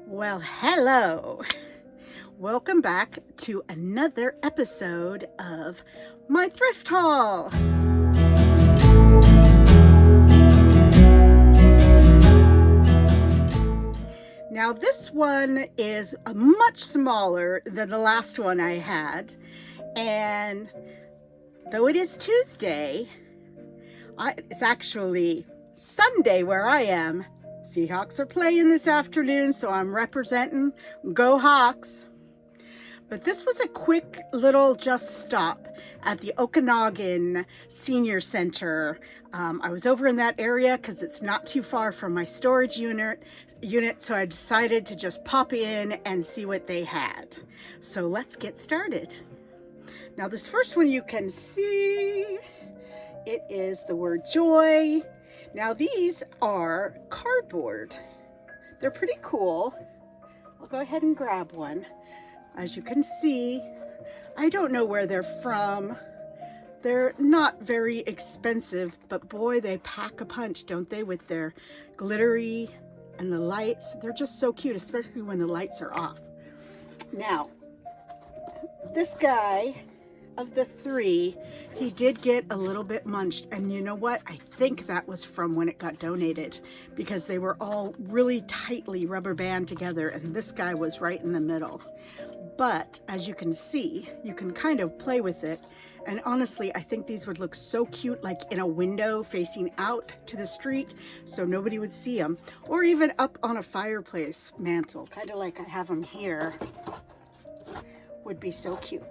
Well, hello. Welcome back to another episode of my thrift haul. Now this one is much smaller than the last one I had, and though it is Tuesday, it's actually Sunday where I am. Seahawks are playing this afternoon, so I'm representing. Go Hawks. But this was a quick little just stop at the Okanogan Senior Center. I was over in that area because it's not too far from my storage unit, so I decided to just pop in and see what they had. So let's get started. Now this first one you can see, it is the word joy. Now these are cardboard. They're pretty cool. I'll go ahead and grab one. As you can see, I don't know where they're from. They're not very expensive, but boy, they pack a punch, don't they, with their glittery and the lights. They're just so cute, especially when the lights are off. Now, this guy, of the three, he did get a little bit munched, and you know what? I think that was from when it got donated, because they were all really tightly rubber band together, and this guy was right in the middle. But as you can see, you can kind of play with it, and honestly, I think these would look so cute, like in a window facing out to the street, so nobody would see them, or even up on a fireplace mantle, kind of like I have them here. Would be so cute.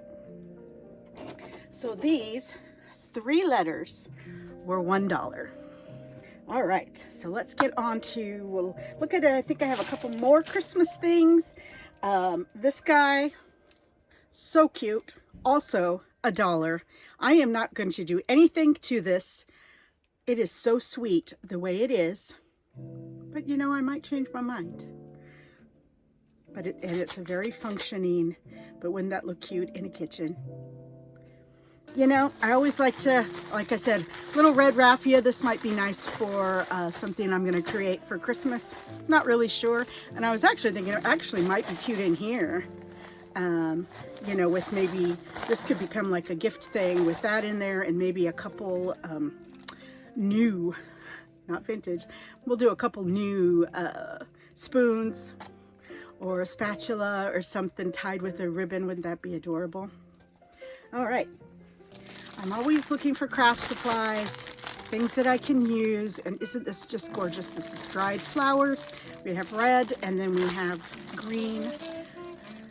So these 3 letters were $1. All right, so let's get on to, we'll look at it. I think I have a couple more Christmas things. This guy, so cute, also $1. I am not going to do anything to this. It is so sweet the way it is, but you know, I might change my mind. But it's a very functioning, but wouldn't that look cute in a kitchen? You know, I always like to, like I said, little red raffia. This might be nice for something I'm going to create for Christmas. Not really sure. And I was actually thinking it actually might be cute in here. You know, with maybe, this could become like a gift thing with that in there, and maybe a couple new, not vintage, we'll do a couple new spoons or a spatula or something tied with a ribbon. Wouldn't that be adorable? All right. I'm always looking for craft supplies, things that I can use, and isn't this just gorgeous? This is dried flowers. We have red, and then we have green.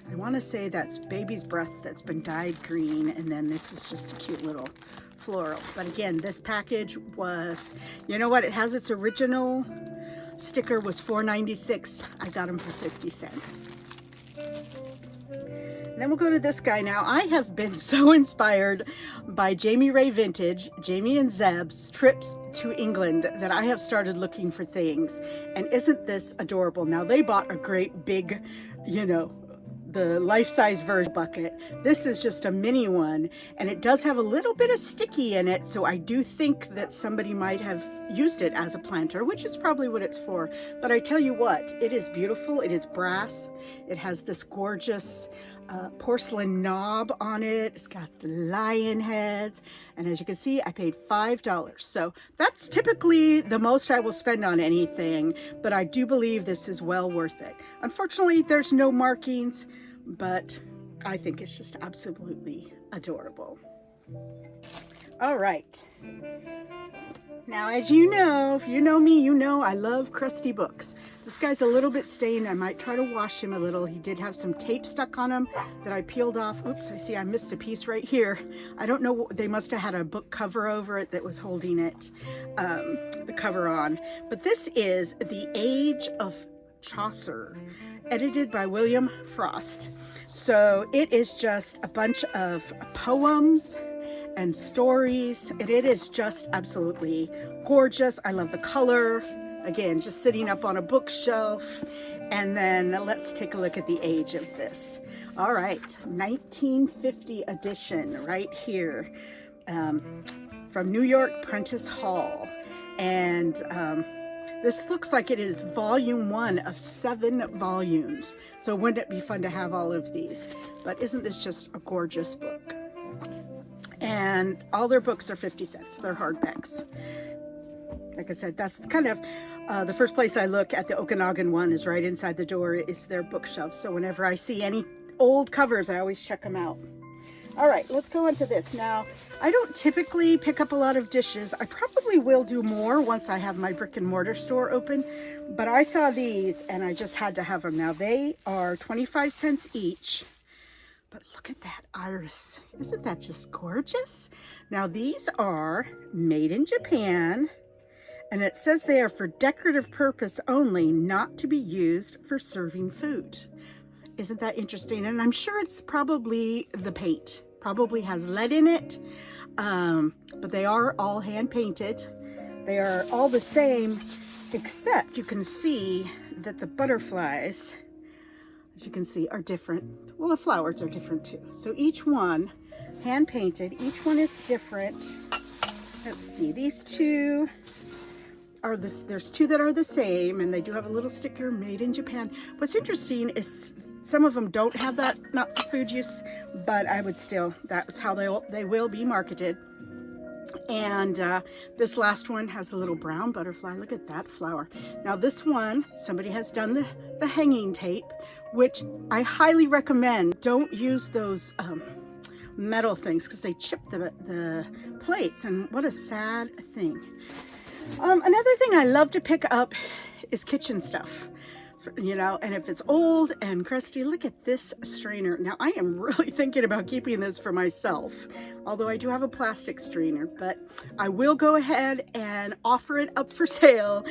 I want to say that's baby's breath that's been dyed green, and then this is just a cute little floral. But again, this package was, you know what? It has its original sticker was $4.96. I got them for 50 cents. And then we'll go to this guy now. I have been so inspired by Jamie Ray Vintage, Jamie and Zeb's trips to England, that I have started looking for things. And isn't this adorable? Now they bought a great big, you know, the life-size version bucket. This is just a mini one, and it does have a little bit of sticky in it, so I do think that somebody might have used it as a planter, which is probably what it's for. But I tell you what, it is beautiful. It is brass. It has this gorgeous porcelain knob on it. It's got the lion heads, and as you can see, I paid $5. So that's typically the most I will spend on anything, but I do believe this is well worth it. Unfortunately, there's no markings, but I think it's just absolutely adorable. All right. Now, as you know, if you know me, you know I love crusty books. This guy's a little bit stained. I might try to wash him a little. He did have some tape stuck on him that I peeled off. Oops, I see I missed a piece right here. I don't know, they must have had a book cover over it that was holding it, the cover on. But this is The Age of Chaucer, edited by William Frost. So it is just a bunch of poems and stories, and it is just absolutely gorgeous. I love the color. Again, just sitting up on a bookshelf. And then let's take a look at the age of this. All right, 1950 edition right here, from New York Prentice Hall. And This looks like it is volume 1 of 7 volumes. So wouldn't it be fun to have all of these? But isn't this just a gorgeous book? And all their books are 50 cents. They're hardbacks. Like I said, that's kind of the first place I look at. The Okanogan one is right inside the door is their bookshelf. So whenever I see any old covers, I always check them out. All right, let's go on to this. Now, I don't typically pick up a lot of dishes. I probably will do more once I have my brick and mortar store open, but I saw these and I just had to have them. Now, they are 25 cents each, but look at that iris. Isn't that just gorgeous? Now, these are made in Japan, and it says they are for decorative purpose only, not to be used for serving food. Isn't that interesting? And I'm sure it's probably the paint. Probably has lead in it, but they are all hand painted. They are all the same, except you can see that the butterflies, as you can see, are different. Well, the flowers are different too. So each one hand painted, each one is different. Let's see, these two are this. There's two that are the same, and they do have a little sticker, made in Japan. What's interesting is some of them don't have that, not for food use, but I would still, that's how they will be marketed. And this last one has a little brown butterfly. Look at that flower. Now this one, somebody has done the hanging tape, which I highly recommend. Don't use those metal things because they chip the plates, and what a sad thing. Another thing I love to pick up is kitchen stuff. You know, and if it's old and crusty, look at this strainer. Now, I am really thinking about keeping this for myself, although I do have a plastic strainer, but I will go ahead and offer it up for sale.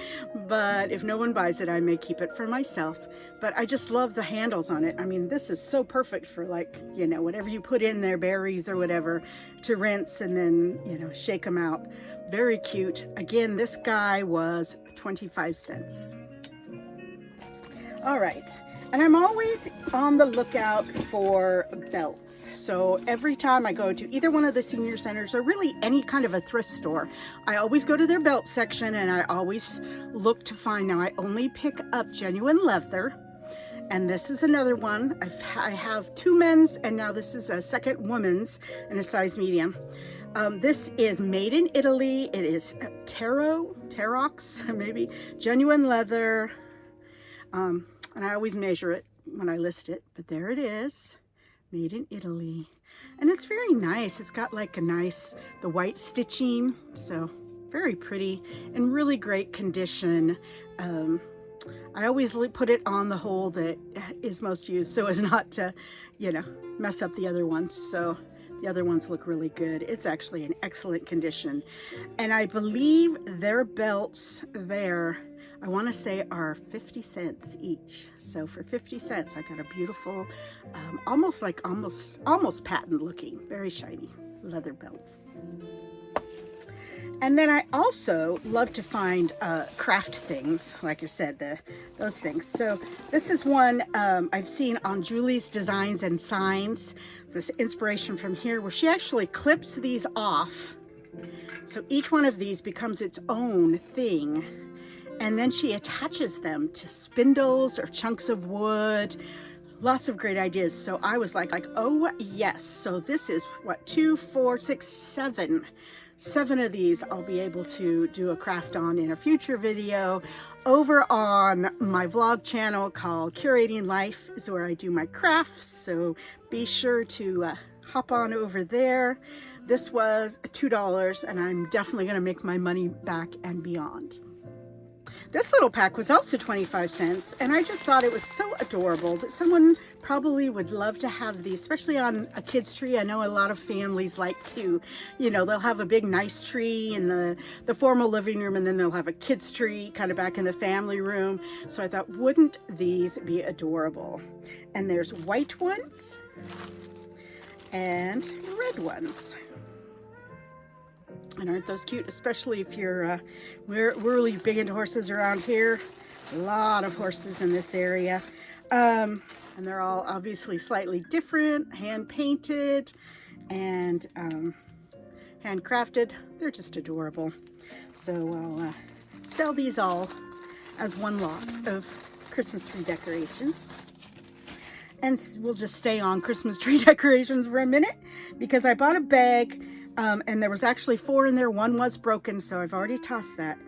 But if no one buys it, I may keep it for myself. But I just love the handles on it. I mean, this is so perfect for, like, you know, whatever you put in there, berries or whatever, to rinse and then, you know, shake them out. Very cute. Again, this guy was 25 cents. All right, and I'm always on the lookout for belts. So every time I go to either one of the senior centers or really any kind of a thrift store, I always go to their belt section and I always look to find. Now, I only pick up genuine leather, and this is another one. I have 2 men's, and now this is a second woman's in a size medium. This is made in Italy. It is Terox, maybe, genuine leather. And I always measure it when I list it, but there it is, made in Italy. And it's very nice. It's got like the white stitching, so very pretty and really great condition. I always put it on the hole that is most used so as not to, you know, mess up the other ones. So the other ones look really good. It's actually in excellent condition. And I believe their belts there, I want to say, are 50 cents each. So for 50 cents, I got a beautiful, almost patent looking, very shiny leather belt. And then I also love to find craft things, like I said, those things. So this is one I've seen on Julie's Designs and Signs, this inspiration from here, where she actually clips these off. So each one of these becomes its own thing. And then she attaches them to spindles or chunks of wood. Lots of great ideas. So I was like, oh yes. So this is what, 2, 4, 6, 7. 7 of these I'll be able to do a craft on in a future video. Over on my vlog channel called Curating Life is where I do my crafts. So be sure to hop on over there. This was $2, and I'm definitely going to make my money back and beyond. This little pack was also 25 cents, and I just thought it was so adorable that someone probably would love to have these, especially on a kid's tree. I know a lot of families like to, you know, they'll have a big nice tree in the formal living room, and then they'll have a kid's tree kind of back in the family room. So I thought, wouldn't these be adorable? And there's white ones and red ones. And aren't those cute? Especially if you're, we're really big into horses around here. A lot of horses in this area. And they're all obviously slightly different, hand painted and handcrafted. They're just adorable. So I'll sell these all as one lot of Christmas tree decorations. And we'll just stay on Christmas tree decorations for a minute because I bought a bag and there was actually 4 in there. One was broken, so I've already tossed that.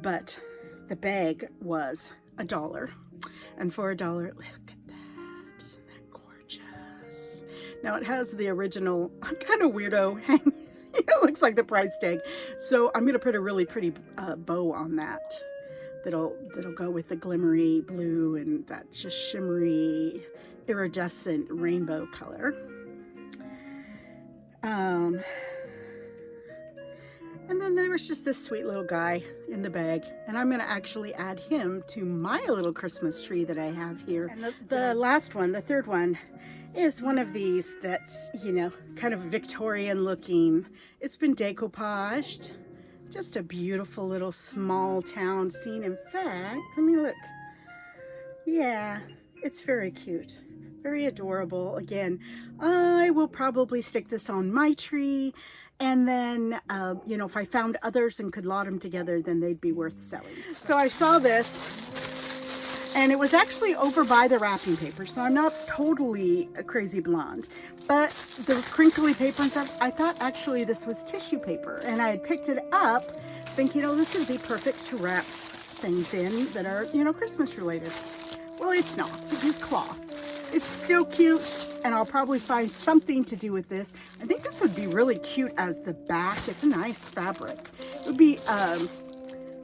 But the bag was $1. And for $1, look at that. Isn't that gorgeous? Now it has the original kind of weirdo hang. It looks like the price tag. So I'm going to put a really pretty bow on that. That'll go with the glimmery blue and that just shimmery iridescent rainbow color. And then there was just this sweet little guy in the bag, and I'm going to actually add him to my little Christmas tree that I have here. And the last one, the third one, is one of these that's, you know, kind of Victorian looking. It's been decoupaged. Just a beautiful little small town scene. In fact, let me look. Yeah, it's very cute. Very adorable. Again, I will probably stick this on my tree. And then, you know, if I found others and could lot them together, then they'd be worth selling. So I saw this, and it was actually over by the wrapping paper. So I'm not totally a crazy blonde. But the crinkly paper and stuff, I thought actually this was tissue paper. And I had picked it up thinking, oh, this would be perfect to wrap things in that are, you know, Christmas related. Well, it's not. It is cloth. It's still cute, and I'll probably find something to do with this. I think this would be really cute as the back. It's a nice fabric. It would be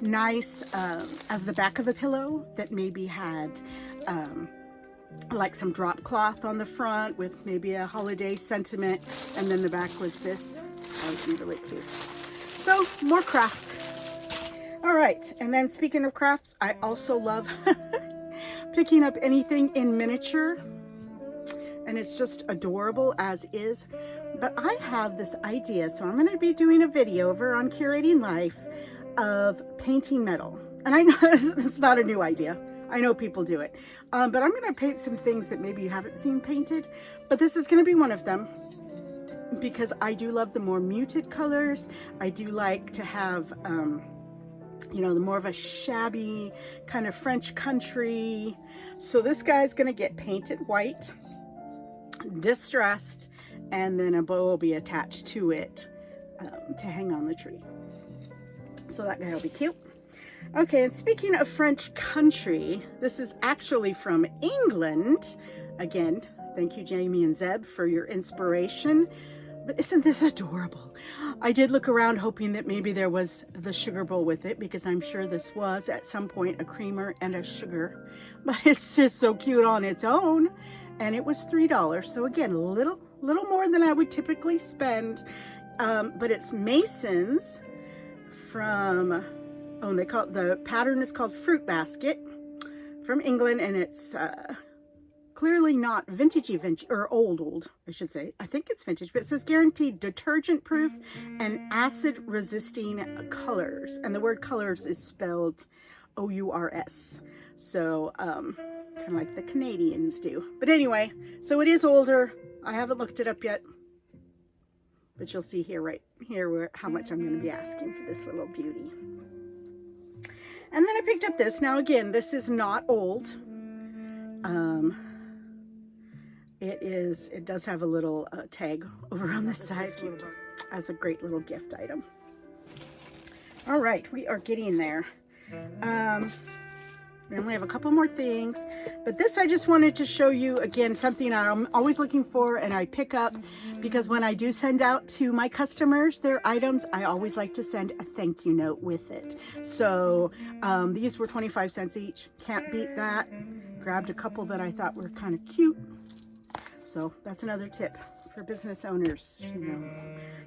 nice as the back of a pillow that maybe had like some drop cloth on the front with maybe a holiday sentiment, and then the back was this. That would be really cute. So, more craft. All right, and then speaking of crafts, I also love picking up anything in miniature, and it's just adorable as is. But I have this idea, so I'm going to be doing a video over on Curating Life of painting metal. And I know it's not a new idea. I know people do it. But I'm going to paint some things that maybe you haven't seen painted. But this is going to be one of them because I do love the more muted colors. I do like to have, you know, the more of a shabby kind of French country. So this guy's going to get painted white, distressed, and then a bow will be attached to it to hang on the tree. So that guy will be cute. Okay, and speaking of French country, this is actually from England. Again, thank you, Jamie and Zeb, for your inspiration. But isn't this adorable? I did look around hoping that maybe there was the sugar bowl with it, because I'm sure this was at some point a creamer and a sugar. But it's just so cute on its own. And it was $3. So again, a little more than I would typically spend. But it's Mason's from, oh, they call it, the pattern is called Fruit Basket from England, and it's clearly not vintage, or old, I should say. I think it's vintage, but it says guaranteed detergent proof and acid resisting colors. And the word colors is spelled O-U-R-S. So, kind of like the Canadians do. But anyway, so it is older. I haven't looked it up yet. But you'll see here, right here, how much I'm going to be asking for this little beauty. And then I picked up this. Now again, this is not old. It does have a little tag over on the side. Cute. As a great little gift item. All right, we are getting there. We only have a couple more things, but this I just wanted to show you again, something I'm always looking for and I pick up because when I do send out to my customers their items, I always like to send a thank you note with it. So these were 25 cents each. Can't beat that. Grabbed a couple that I thought were kind of cute. So that's another tip for business owners, you know,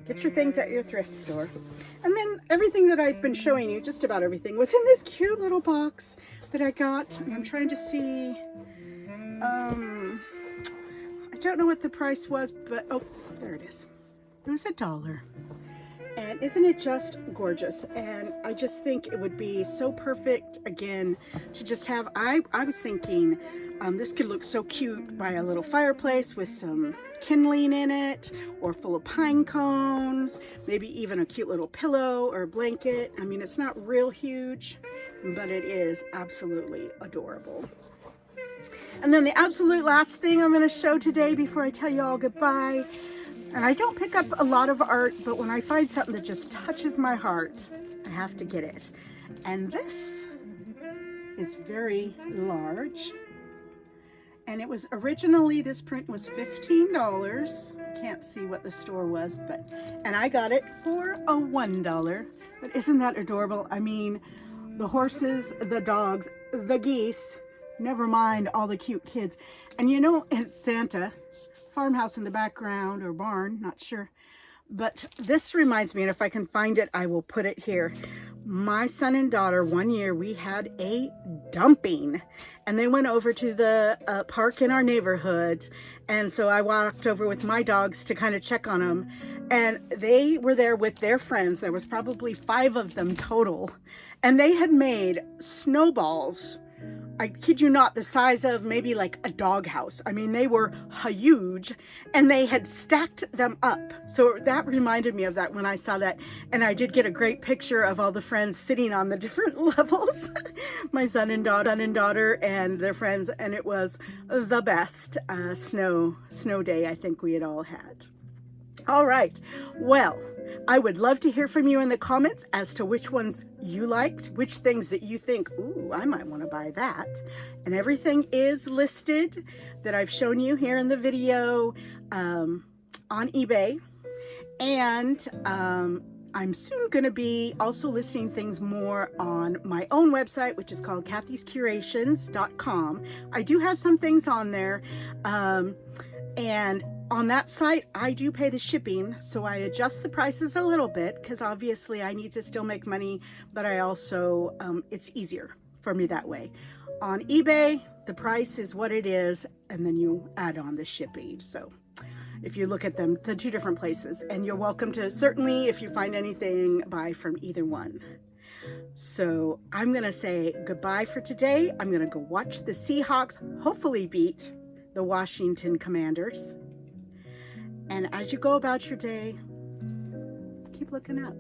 get your things at your thrift store. And then everything that I've been showing you, just about everything, was in this cute little box that I got. And I'm trying to see, I don't know what the price was, but, oh, there it is. It was $1. And isn't it just gorgeous? And I just think it would be so perfect, again, to just have, I was thinking, this could look so cute by a little fireplace with some kindling in it, or full of pine cones, maybe even a cute little pillow or blanket. I mean, it's not real huge, but it is absolutely adorable. And then the absolute last thing I'm going to show today before I tell you all goodbye, and I don't pick up a lot of art, but when I find something that just touches my heart, I have to get it. And this is very large. And it was originally, this print was $15. Can't see what the store was, and I got it for a $1. But isn't that adorable? I mean, the horses, the dogs, the geese, never mind all the cute kids. And you know, it's Santa, farmhouse in the background, or barn, not sure. But this reminds me, and if I can find it, I will put it here. My son and daughter, one year, we had a dumping, and they went over to the park in our neighborhood. And so I walked over with my dogs to kind of check on them, and they were there with their friends. There was probably 5 of them total, and they had made snowballs, I kid you not, the size of maybe like a doghouse. I mean, they were huge, and they had stacked them up. So that reminded me of that when I saw that. And I did get a great picture of all the friends sitting on the different levels. My son and daughter and their friends, and it was the best snow day I think we had all had. All right, well, I would love to hear from you in the comments as to which ones you liked, which things that you think, ooh, I might want to buy that. And everything is listed that I've shown you here in the video on eBay. And I'm soon going to be also listing things more on my own website, which is called kathyscurations.com. I do have some things on there. And on that site, I do pay the shipping, so I adjust the prices a little bit because obviously I need to still make money, but I also, it's easier for me that way. On eBay, the price is what it is, and then you add on the shipping. So if you look at them, the 2 different places, and you're welcome to, certainly if you find anything, buy from either one. So I'm going to say goodbye for today. I'm going to go watch the Seahawks hopefully beat the Washington Commanders. And as you go about your day, keep looking up.